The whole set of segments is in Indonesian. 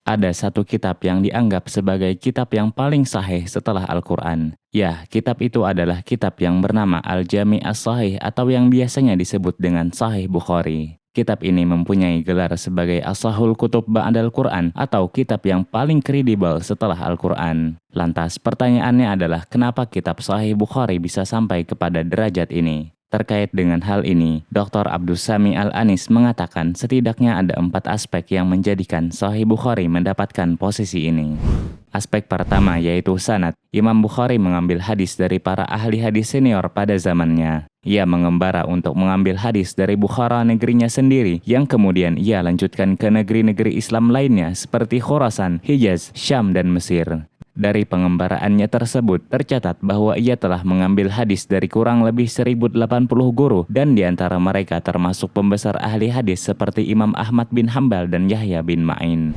Ada satu kitab yang dianggap sebagai kitab yang paling sahih setelah Al-Quran. Ya, kitab itu adalah kitab yang bernama Al-Jami' As-Sahih atau yang biasanya disebut dengan Sahih Bukhari. Kitab ini mempunyai gelar sebagai Ashahul Kutub Ba'dal Quran atau kitab yang paling kredibel setelah Al-Quran. Lantas pertanyaannya adalah kenapa kitab Sahih Bukhari bisa sampai kepada derajat ini? Terkait dengan hal ini, Dr. Abdus Sami Al-Anis mengatakan setidaknya ada 4 aspek yang menjadikan Sahih Bukhari mendapatkan posisi ini. Aspek pertama yaitu sanad. Imam Bukhari mengambil hadis dari para ahli hadis senior pada zamannya. Ia mengembara untuk mengambil hadis dari Bukhara negerinya sendiri, yang kemudian ia lanjutkan ke negeri-negeri Islam lainnya seperti Khurasan, Hijaz, Syam, dan Mesir. Dari pengembaraannya tersebut, tercatat bahwa ia telah mengambil hadis dari kurang lebih 1080 guru dan diantara mereka termasuk pembesar ahli hadis seperti Imam Ahmad bin Hambal dan Yahya bin Ma'in.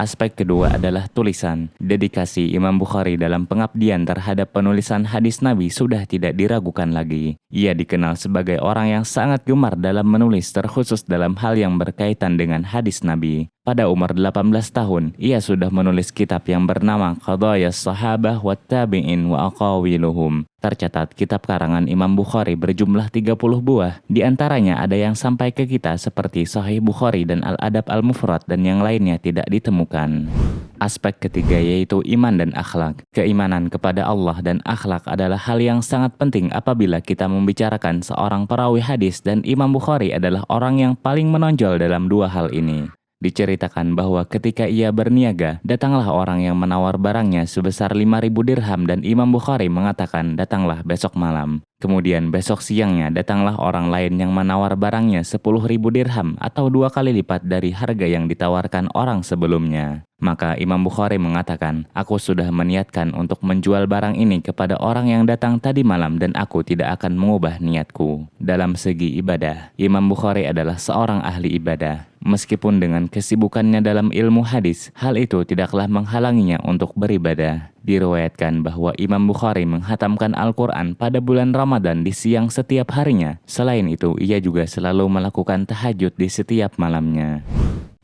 Aspek kedua adalah tulisan. Dedikasi Imam Bukhari dalam pengabdian terhadap penulisan hadis Nabi sudah tidak diragukan lagi. Ia dikenal sebagai orang yang sangat gemar dalam menulis terkhusus dalam hal yang berkaitan dengan hadis Nabi. Pada umur 18 tahun, ia sudah menulis kitab yang bernama Qadayas Sahabah wa Tabi'in wa Aqawiluhum. Tercatat kitab karangan Imam Bukhari berjumlah 30 buah. Di antaranya ada yang sampai ke kita seperti Sahih Bukhari dan Al-Adab Al-Mufrad dan yang lainnya tidak ditemukan. Aspek ketiga yaitu iman dan akhlak. Keimanan kepada Allah dan akhlak adalah hal yang sangat penting apabila kita membicarakan seorang perawi hadis, dan Imam Bukhari adalah orang yang paling menonjol dalam dua hal ini. Diceritakan bahwa ketika ia berniaga, datanglah orang yang menawar barangnya sebesar 5.000 dirham dan Imam Bukhari mengatakan datanglah besok malam. Kemudian besok siangnya datanglah orang lain yang menawar barangnya 10.000 dirham atau 2 kali lipat dari harga yang ditawarkan orang sebelumnya. Maka Imam Bukhari mengatakan, aku sudah meniatkan untuk menjual barang ini kepada orang yang datang tadi malam dan aku tidak akan mengubah niatku. Dalam segi ibadah, Imam Bukhari adalah seorang ahli ibadah. Meskipun dengan kesibukannya dalam ilmu hadis, hal itu tidaklah menghalanginya untuk beribadah. Diriwayatkan bahwa Imam Bukhari menghatamkan Al-Quran pada bulan Ramadan di siang setiap harinya. Selain itu, ia juga selalu melakukan tahajud di setiap malamnya.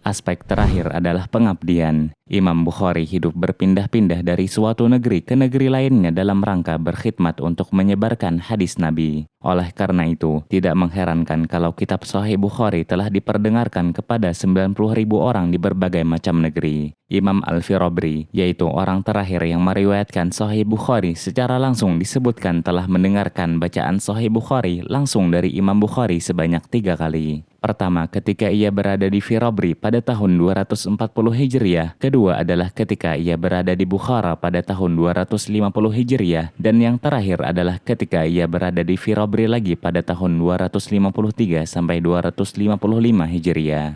Aspek terakhir adalah pengabdian. Imam Bukhari hidup berpindah-pindah dari suatu negeri ke negeri lainnya dalam rangka berkhidmat untuk menyebarkan hadis Nabi. Oleh karena itu, tidak mengherankan kalau kitab Sahih Bukhari telah diperdengarkan kepada 90.000 orang di berbagai macam negeri. Imam Al-Firabri, yaitu orang terakhir yang meriwayatkan Sahih Bukhari secara langsung, disebutkan telah mendengarkan bacaan Sahih Bukhari langsung dari Imam Bukhari sebanyak 3 kali. Pertama, ketika ia berada di Firabri pada tahun 240 Hijriah. Kedua adalah ketika ia berada di Bukhara pada tahun 250 Hijriah. Dan yang terakhir adalah ketika ia berada di Firabri lagi pada tahun 253 sampai 255 Hijriah.